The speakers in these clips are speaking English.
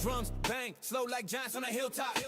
Drums bang, slow like giants on a hilltop.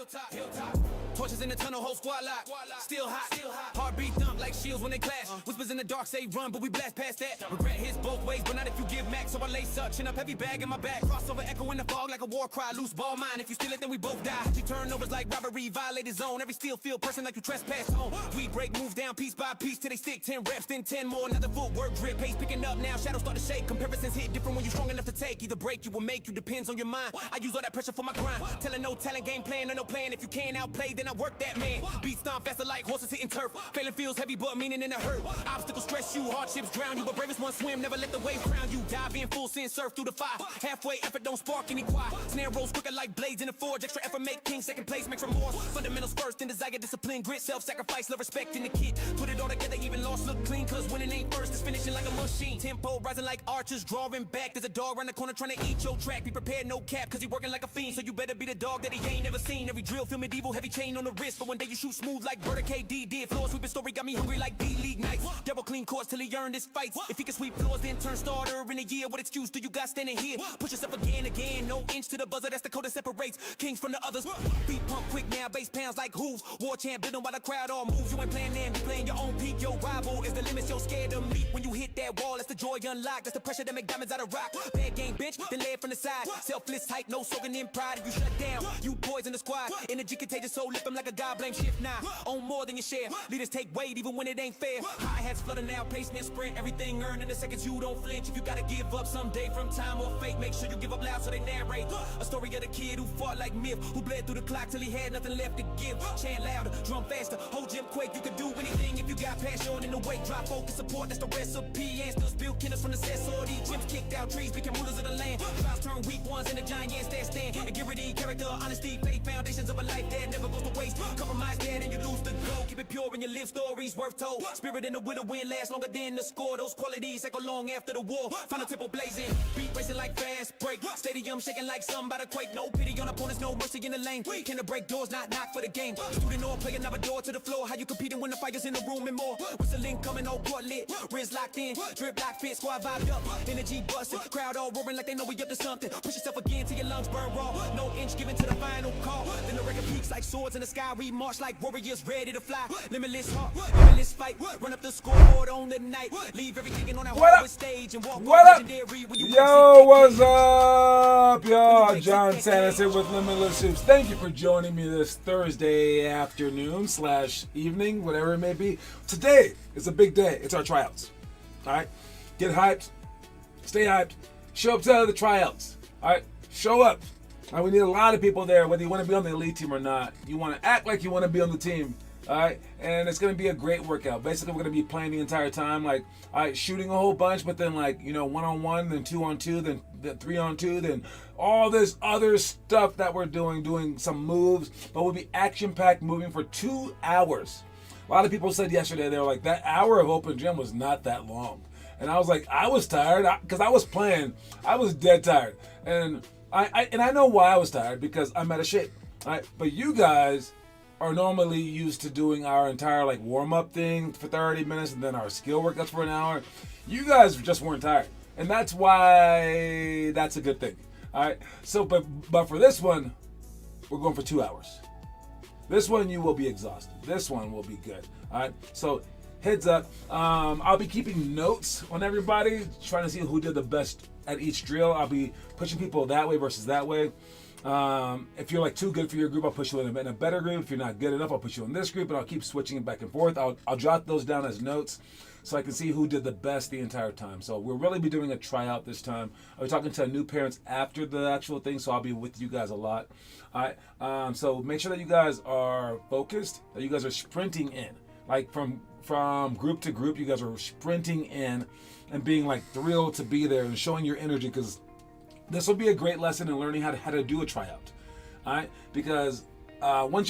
Torches in the tunnel, whole squad lock. Still hot. Heartbeat thump like shields when they clash. Whispers in the dark say run, but we blast past that. Regret hits both ways, but not if you give max. So I lace up, chin up, heavy bag in my back. Crossover echo in the fog like a war cry. Loose ball mine, if you steal it, then we both die. She turnovers like robbery, violated zone. Every steel field person like you trespass home. We break, move down piece by piece till they stick. 10 reps, then 10 more. Another footwork drip, pace picking up now. Shadows start to shake. Comparisons hit different when you're strong enough to take. Either break you or make you, depends on your mind. I use all that pressure for my grind. Telling no talent, game plan or no plan. If you can't outplay, then I work that man. Beat stomp faster like horses hitting turf. Failing feels heavy, but meaning in the hurt. Obstacles stress you, hardships drown you, but bravest one swim. Never let the waves drown you. Dive in full sin, surf through the fire. Halfway effort don't spark any quiet. Snare rolls quicker like blades in a forge. Extra effort make king, second place makes remorse. Fundamentals first, then desire, discipline, grit, self-sacrifice, love, respect in the kit. Put it all together, even lost look clean. Cause winning ain't first, it's finishing like a machine. Tempo rising like archers, drawing back. There's a dog around the corner trying to eat your track. Be prepared, no cap, cause he working like a fiend. So you better be the dog that he ain't never seen. Every drill feel medieval, heavy chain on the wrist. But one day you shoot smooth like Berta KD did. Floor sweeping story got me hungry like D-League nights. Double clean courts till he earned his fights. If he can sweep floors, then turn starter in a year. What excuse do you got standing here? Push yourself again. No inch to the buzzer, that's the code that separates kings from the others. Beat pump quick now, bass pounds like hooves. War champ building while the crowd all moves. You ain't playing them, you playing your own peak. Your rival is the limits you're scared to meet. When you hit that wall, that's the joy unlocked. That's the pressure that make diamonds out of rock. Bad game bitch, then lay it from the side. Selfless hype, no soaking in pride. If you shut down, you poison the squad. Energy contagious, so lift them like a god. Blame shift now. Own more than your share. Leaders take weight even when it ain't fair. Hi-hats flutter now, placement sprint. Everything earned in the seconds you don't flinch. If you gotta give up someday from time or fate, make sure you give up loud so they narrate. A story of the kid who fought like myth, who bled through the clock till he had nothing left to give. Chant louder, drum faster, whole gym quake. You can do anything if you got passion in the way. Drop focus, support, that's the recipe. And still spill killers from the set. So these gyms kicked out trees, became rulers of the land. Trials turn weak ones into giants that stand. Integrity, character, honesty, faith, foundations of a life that never goes to waste. Compromise that and you lose the goal. Keep it pure and you live stories worth told. Spirit in the will win lasts longer than the score. Those qualities echo long after the war. Final tempo blazing, beat racing like fast break. Stadium shaking like somebody quake. No pity on opponents, no mercy in the lane. Can the break doors, not knock for the game. Student or play another door to the floor. How you competing when the fire's in the room and more? Whistling coming, all court lit. Wrist locked in, drip lock fit, squad vibed up. Energy busting, crowd all roaring like they know we up to something. Push yourself again till your lungs burn raw. No inch given to the final call. Then the record peaks like swords in the sky. We march like warriors ready to fly. Limitless heart, limitless fight. Run up the scoreboard on the night. Leave everything on that hardwood stage and walk off legendary when you Yo, what's up, y'all? John Santos here with Limitless Hoops. Thank you for joining me this Thursday afternoon / evening, whatever it may be. Today is a big day. It's our tryouts. All right, get hyped, stay hyped, show up to the tryouts. All right, show up. All right, we need a lot of people there, whether you want to be on the elite team or not. You want to act like you want to be on the team. All right, and it's going to be a great workout. Basically, we're going to be playing the entire time, like, all right, shooting a whole bunch, but then, like, you know, 1-on-1, then 2-on-2, then 3-on-2, then all this other stuff that we're doing some moves, but we'll be action-packed, moving for 2 hours. A lot of people said yesterday, they were like, that hour of open gym was not that long. And I was like, I was tired, because I was playing. I was dead tired. And I know why I was tired, because I'm out of shape. All right, but you guys are normally used to doing our entire like warm-up thing for 30 minutes and then our skill workouts for an hour. You guys just weren't tired, and that's why that's a good thing. All right, so but for this one, we're going for 2 hours. This one you will be exhausted. This one will be good. All right, so heads up, I'll be keeping notes on everybody, trying to see who did the best at each drill. I'll be pushing people that way versus that way. If you're like too good for your group, I'll push you in a better group. If you're not good enough, I'll put you in this group, and I'll keep switching it back and forth. I'll jot those down as notes so I can see who did the best the entire time. So we'll really be doing a tryout this time. I'll be talking to new parents after the actual thing, so I'll be with you guys a lot. All right. So make sure that you guys are focused, that you guys are sprinting in, like from group to group. You guys are sprinting in and being like thrilled to be there and showing your energy, because this will be a great lesson in learning how to do a tryout. All right, because once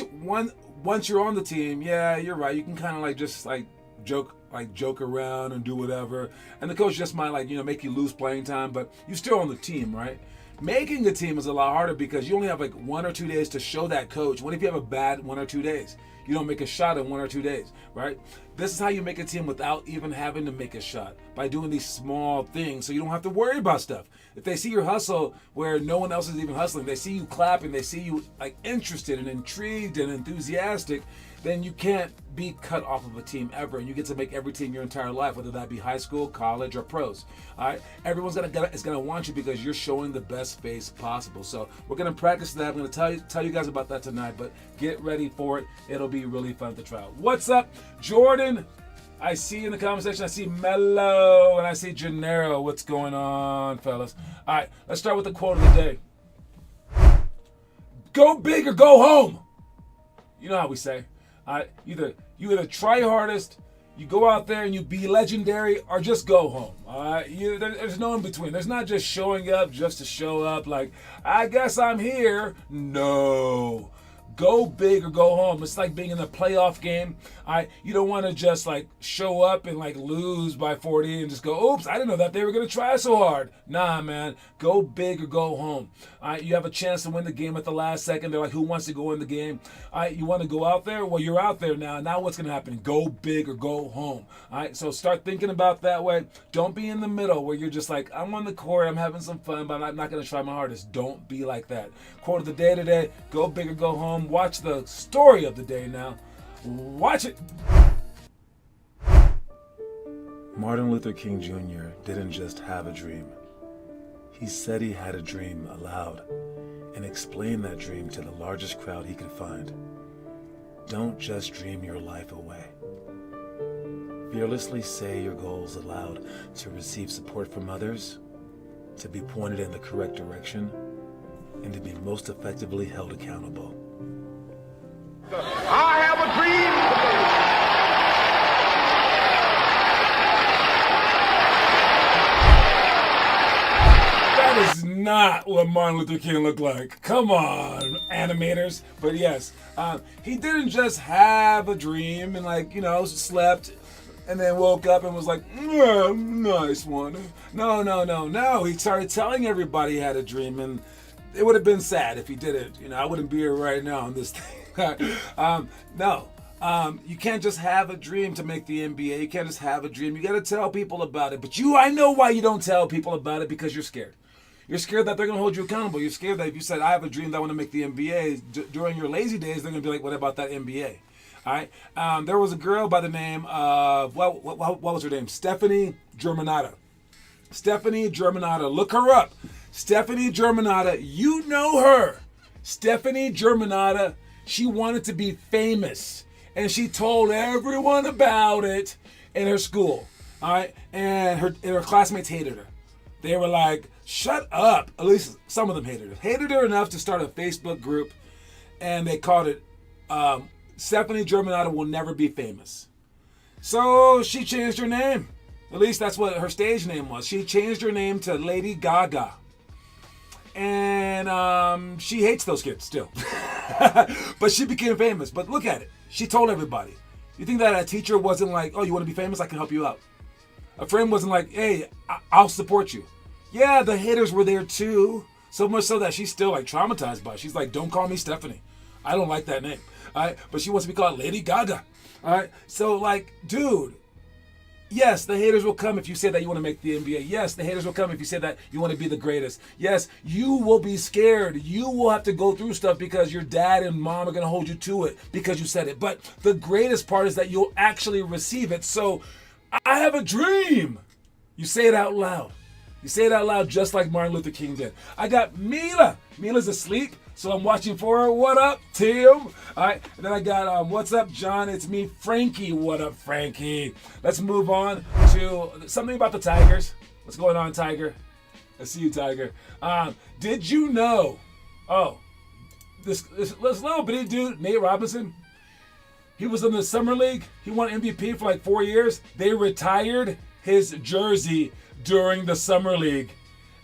you're on the team, yeah, you're right. You can kind of like just like joke around and do whatever, and the coach just might like make you lose playing time, but you're still on the team, right? Making the team is a lot harder because you only have like 1 or 2 days to show that coach. What if you have a bad 1 or 2 days? you don't make a shot in 1 or 2 days, right? This is how you make a team without even having to make a shot, by doing these small things so you don't have to worry about stuff. If they see your hustle where no one else is even hustling, they see you clapping, they see you like interested and intrigued and enthusiastic, then you can't be cut off of a team ever, and you get to make every team your entire life, whether that be high school, college, or pros. All right, everyone's gonna want you because you're showing the best face possible. So we're gonna practice that. I'm gonna tell you guys about that tonight, but get ready for it. It'll be really fun to try out. What's up, Jordan? I see you in the comment section. I see Mello and I see Gennaro. What's going on, fellas? All right, let's start with the quote of the day. Go big or go home. You know how we say. You either try your hardest, you go out there and you be legendary, or just go home. All right, there's no in between. There's not just showing up just to show up. Like, I guess I'm here. No. Go big or go home. It's like being in a playoff game. You don't want to just like show up and like lose by 40 and just go, oops, I didn't know that they were going to try so hard. Nah, man. Go big or go home. You have a chance to win the game at the last second. They're like, who wants to go in the game? You want to go out there? Well, you're out there now. Now what's going to happen? Go big or go home. So start thinking about that way. Don't be in the middle where you're just like, I'm on the court, I'm having some fun, but I'm not going to try my hardest. Don't be like that. Quote of the day today, go big or go home. Watch the story of the day now. Watch it. Martin Luther King Jr. didn't just have a dream. He said he had a dream aloud and explained that dream to the largest crowd he could find. Don't just dream your life away. Fearlessly say your goals aloud to receive support from others, to be pointed in the correct direction, and to be most effectively held accountable. I have a dream. That is not what Martin Luther King looked like. Come on, animators. But yes, he didn't just have a dream and slept and then woke up and was like, nice one. No. He started telling everybody he had a dream, and it would have been sad if he didn't. I wouldn't be here right now on this thing. No. You can't just have a dream to make the NBA. You can't just have a dream. You got to tell people about it. But I know why you don't tell people about it, because you're scared. You're scared that they're going to hold you accountable. You're scared that if you said, I have a dream that I want to make the NBA, during your lazy days, they're going to be like, what about that NBA? All right. There was a girl by the name of, what was her name? Stephanie Germanotta. Stephanie Germanotta. Look her up. Stephanie Germanotta. You know her. Stephanie Germanotta. She wanted to be famous, and she told everyone about it in her school. All right. And her classmates hated her. They were like, shut up. At least some of them hated her. Hated her enough to start a Facebook group, and they called it Stephanie Germanotta Will Never Be Famous. So she changed her name. At least that's what her stage name was. She changed her name to Lady Gaga. And she hates those kids still. But she became famous. But look at it. She told everybody. You think that a teacher wasn't like, oh, you want to be famous? I can help you out. A friend wasn't like, hey, I'll support you. Yeah, the haters were there too. So much so that she's still like traumatized by it. She's like, don't call me Stephanie. I don't like that name. All right? But she wants to be called Lady Gaga. All right? So like, dude, yes, the haters will come if you say that you want to make the NBA. Yes, the haters will come if you say that you want to be the greatest. Yes, you will be scared. You will have to go through stuff because your dad and mom are going to hold you to it because you said it. But the greatest part is that you'll actually receive it. So I have a dream. You say it out loud. You say it out loud just like Martin Luther King did. I got Mila. Mila's asleep, so I'm watching for her. What up, Tim? All right. And then I got, what's up, John? It's me, Frankie. What up, Frankie? Let's move on to something about the Tigers. What's going on, Tiger? I see you, Tiger. Did you know? Oh, this little bitty dude, Nate Robinson, he was in the Summer League. He won MVP for like 4 years. They retired his jersey during the Summer League.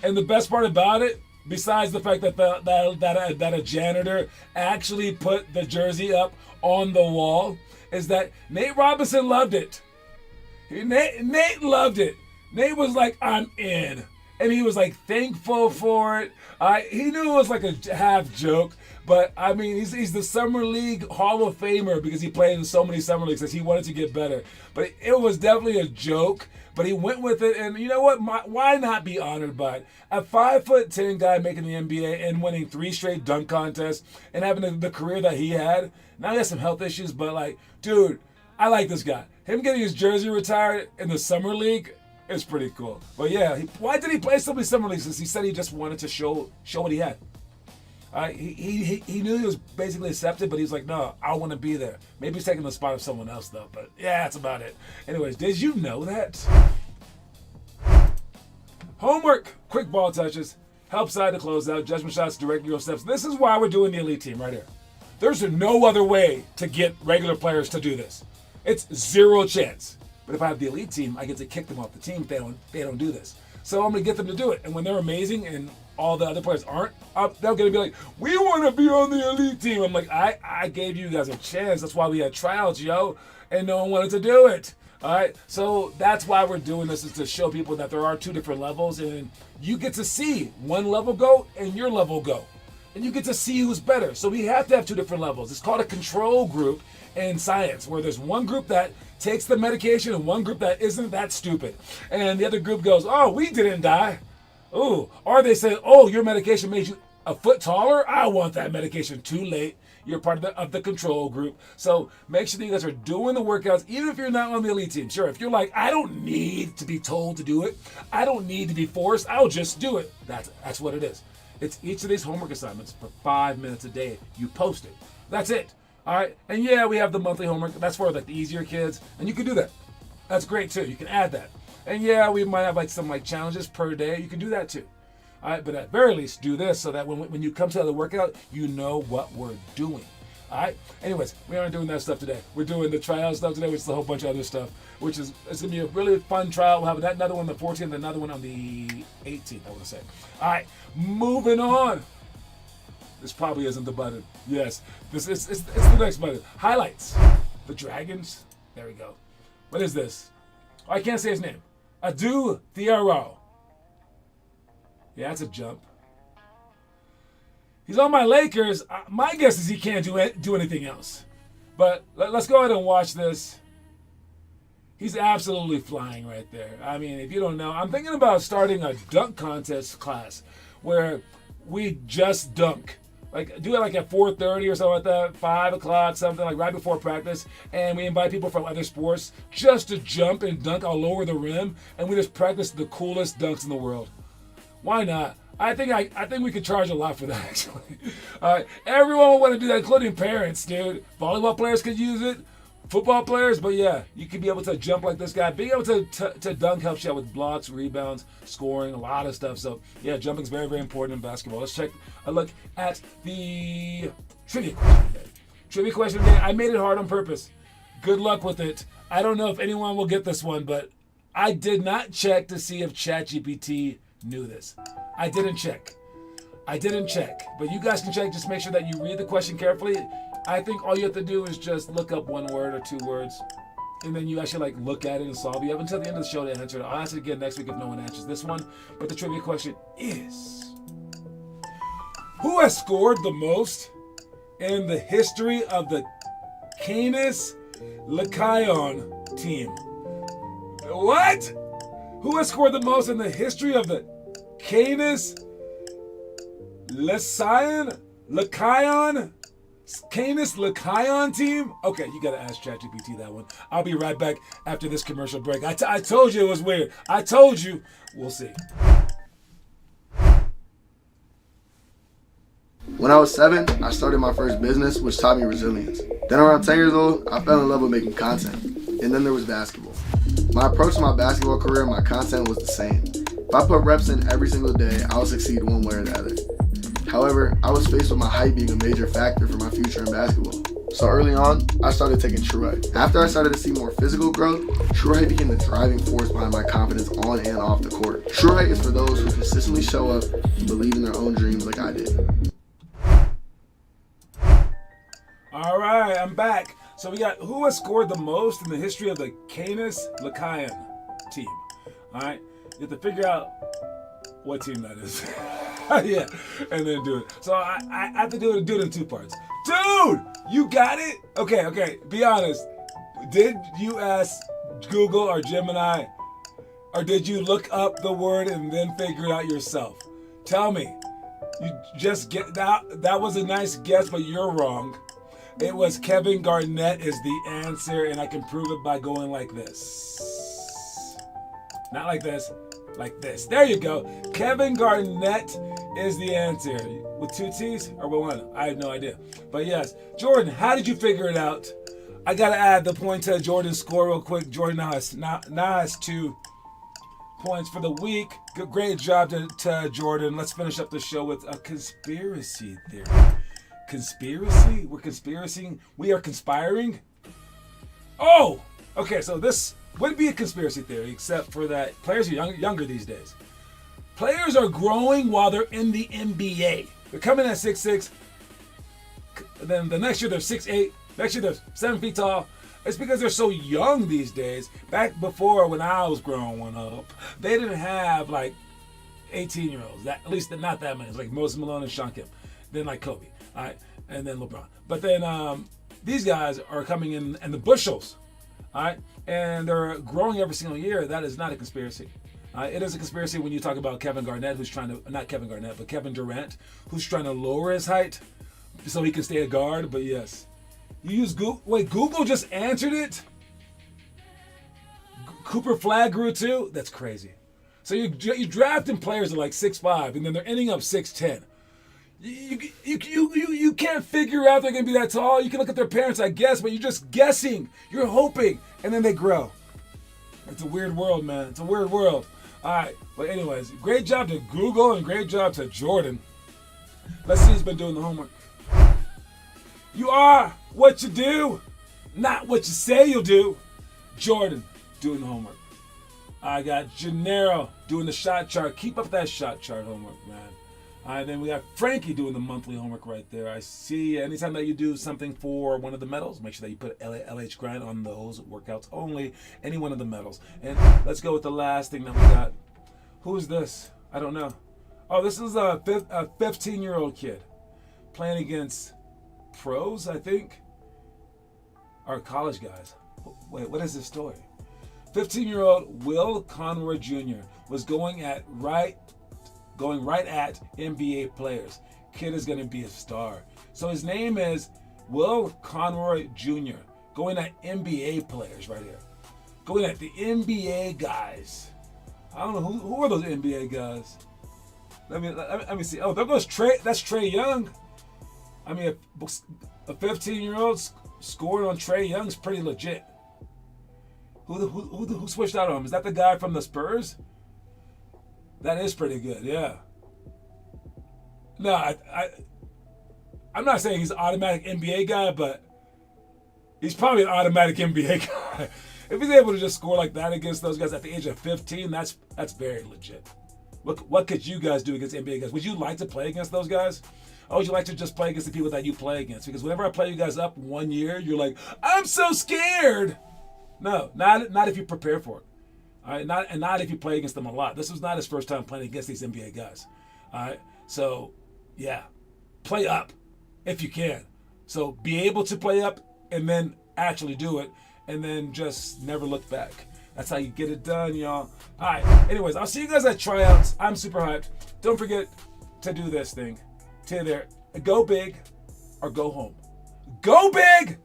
And the best part about it, besides the fact that a janitor actually put the jersey up on the wall, is that Nate Robinson loved it. Nate loved it. Nate was like, I'm in. and he was like thankful for it. He knew it was like a half joke, but I mean, he's the Summer League Hall of Famer because he played in so many Summer Leagues that he wanted to get better. But it was definitely a joke. But he went with it, and you know what? Why not be honored by it? A 5'10" guy making the NBA and winning 3 straight dunk contests and having the career that he had. Now he has some health issues, but like, dude, I like this guy. Him getting his jersey retired in the Summer League is pretty cool. But yeah, why did he play so many Summer Leagues? Because he said he just wanted to show what he had. He knew he was basically accepted, but he's like, no, I want to be there. Maybe he's taking the spot of someone else, though. But yeah, that's about it. Anyways, did you know that? Homework, quick ball touches, help side to close out, judgment shots, direct euro steps. This is why we're doing the elite team right here. There's no other way to get regular players to do this. It's 0 chance. But if I have the elite team, I get to kick them off the team if they don't do this. So I'm going to get them to do it. And when they're amazing and all the other players aren't, they're going to be like, we want to be on the elite team. I'm like, I gave you guys a chance. That's why we had tryouts, yo. And no one wanted to do it. All right. So that's why we're doing this, is to show people that there are 2 different levels. And you get to see one level go and your level go. And you get to see who's better. So we have to have 2 different levels. It's called a control group in science, where there's one group that takes the medication and one group that isn't that stupid. And the other group goes, oh, we didn't die. Ooh. Or they say, oh, your medication made you a foot taller. I want that medication. Too late. You're part of the control group. So make sure that you guys are doing the workouts, even if you're not on the elite team. Sure, if you're like, I don't need to be told to do it. I don't need to be forced. I'll just do it. That's what it is. It's each of these homework assignments for 5 minutes a day. You post it. That's it. All right. And yeah, we have the monthly homework. That's for like the easier kids. And you can do that. That's great too. You can add that. And yeah, we might have like some like challenges per day. You can do that too. All right. But at very least, do this so that when you come to the workout, you know what we're doing. All right. Anyways, we aren't doing that stuff today. We're doing the tryout stuff today, which is a whole bunch of other stuff, which is, it's going to be a really fun trial. We'll have another one on the 14th, another one on the 18th, I want to say. All right. Moving on. This probably isn't the button. Yes. It's the next button. Highlights. The Dragons. There we go. What is this? Oh, I can't say his name. THU. Yeah, that's a jump. He's on my Lakers. My guess is he can't do anything else. But let's go ahead and watch this. He's absolutely flying right there. I mean, if you don't know, I'm thinking about starting a dunk contest class where we just dunk. Like, do it like at 4:30 or something like that, 5 o'clock, something like right before practice. And we invite people from other sports just to jump and dunk all over the rim. And we just practice the coolest dunks in the world. Why not? I think we could charge a lot for that, actually. Everyone will want to do that, including parents, dude. Volleyball players could use it. Football players, but yeah, you could be able to jump like this guy. Being able to dunk helps you out with blocks, rebounds, scoring, a lot of stuff. So yeah, jumping is very, very important in basketball. Let's take a look at the trivia question today. Trivia question today. I made it hard on purpose. Good luck with it. I don't know if anyone will get this one, but I did not check to see if ChatGPT knew this. I didn't check. But you guys can check. Just make sure that you read the question carefully. I think all you have to do is just look up 1 word or 2 words, and then you actually like look at it and solve it. You have until the end of the show to answer it. I'll answer it again next week if no one answers this one. But the trivia question is, who has scored the most in the history of the Canis Lycaon team? What? Who has scored the most in the history of the Canis Lycaon team? Okay, you gotta ask ChatGPT that one. I'll be right back after this commercial break. I told you it was weird. I told you. We'll see. When I was 7, I started my first business, which taught me resilience. Then around 10 years old, I fell in love with making content. And then there was basketball. My approach to my basketball career and my content was the same. If I put reps in every single day, I would succeed one way or the other. However, I was faced with my height being a major factor for my future in basketball. So early on, I started taking True Height. After I started to see more physical growth, True Height became the driving force behind my confidence on and off the court. True Height is for those who consistently show up and believe in their own dreams like I did. All right, I'm back. So we got who has scored the most in the history of the Canis Lycaon team. All right, you have to figure out what team that is. Yeah, and then do it. So I have to do it in 2 parts. Dude, you got it? Okay, be honest. Did you ask Google or Gemini, or did you look up the word and then figure it out yourself? Tell me. You just get that. That was a nice guess, but you're wrong. It was Kevin Garnett is the answer, and I can prove it by going like this. Not like this, like this. There you go. Kevin Garnett is the answer. With 2 T's or with 1? I have no idea. But yes, Jordan, how did you figure it out? I gotta add the point to Jordan's score real quick. Jordan now has 2 points for the week. Great job to Jordan. Let's finish up the show with a conspiracy theory. Conspiracy? We're conspiracying? We are conspiring? Oh! Okay, so this would be a conspiracy theory, except for that players are younger these days. Players are growing while they're in the NBA. They're coming at 6'6". Then the next year they're 6'8". Next year they're 7 feet tall. It's because they're so young these days. Back before, when I was growing up, they didn't have like 18-year-olds. At least not that many. It's like Moses Malone and Sean Kemp. Then like Kobe. All right, and then LeBron. But then these guys are coming in the bushels. All right, and they're growing every single year. That is not a conspiracy. It is a conspiracy when you talk about Kevin Garnett, who's trying to, not Kevin Garnett, but Kevin Durant, who's trying to lower his height so he can stay a guard. But yes, you use Google. Wait, Google just answered it? Cooper Flag grew too? That's crazy. So you're drafting players at like 6'5", and then they're ending up 6'10". You can't figure out they're going to be that tall. You can look at their parents, I guess, but you're just guessing. You're hoping, and then they grow. It's a weird world, man. It's a weird world. All right, but anyways, great job to Google and great job to Jordan. Let's see who's been doing the homework. You are what you do, not what you say you'll do. Jordan doing the homework. I got Gennaro doing the shot chart. Keep up that shot chart homework, man. All right, then we got Frankie doing the monthly homework right there. I see anytime that you do something for one of the medals, make sure that you put LH Grind on those workouts only, any one of the medals. And let's go with the last thing that we got. Who is this? I don't know. Oh, this is a 15-year-old kid playing against pros, I think, or college guys. Wait, what is this story? 15-year-old Will Conroy Jr. was going right at NBA players. Kid is going to be a star. So his name is Will Conroy Jr. Going at NBA players right here. Going at the NBA guys. I don't know who are those NBA guys. Let me see. Oh, there goes Trey. That's Trae Young. I mean, a 15-year-old scoring on Trae Young is pretty legit. Who switched out on him? Is that the guy from the Spurs? That is pretty good, yeah. No, I'm not saying he's an automatic NBA guy, but he's probably an automatic NBA guy. If he's able to just score like that against those guys at the age of 15, that's very legit. Look, what could you guys do against NBA guys? Would you like to play against those guys? Or would you like to just play against the people that you play against? Because whenever I play you guys up 1 year, you're like, I'm so scared. No, not if you prepare for it. All right, not if you play against them a lot. This was not his first time playing against these NBA guys. All right, so yeah, play up if you can. So be able to play up and then actually do it, and then just never look back. That's how you get it done, y'all. All right, anyways, I'll see you guys at tryouts. I'm super hyped. Don't forget to do this thing. To there, go big or go home. Go big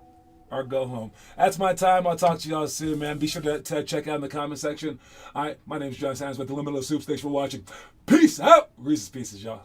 or go home. That's my time. I'll talk to y'all soon, man. Be sure to check out in the comment section. All right, my name is John Sanders with the Limitless Soups. Thanks for watching. Peace out. Reese's Pieces, y'all.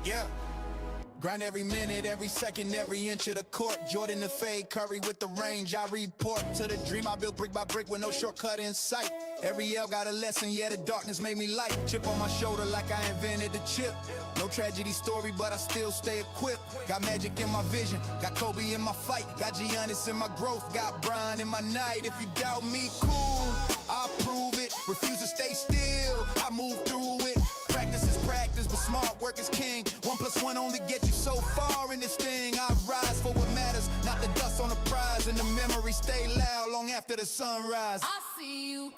Yeah. Grind every minute, every second, every inch of the court. Jordan the fade, Curry with the range. I report to the dream I built brick by brick with no shortcut in sight. Every L got a lesson, yeah, the darkness made me light. Chip on my shoulder like I invented the chip. No tragedy story, but I still stay equipped. Got magic in my vision, got Kobe in my fight. Got Giannis in my growth, got Brian in my night. If you doubt me, cool, I'll prove it. Refuse to stay still, I move through it. Practice is practice, but smart work is king. 1 + 1 only get you so far in this thing. I rise for what matters, not the dust on the prize. And the memories stay loud long after the sunrise. I see you.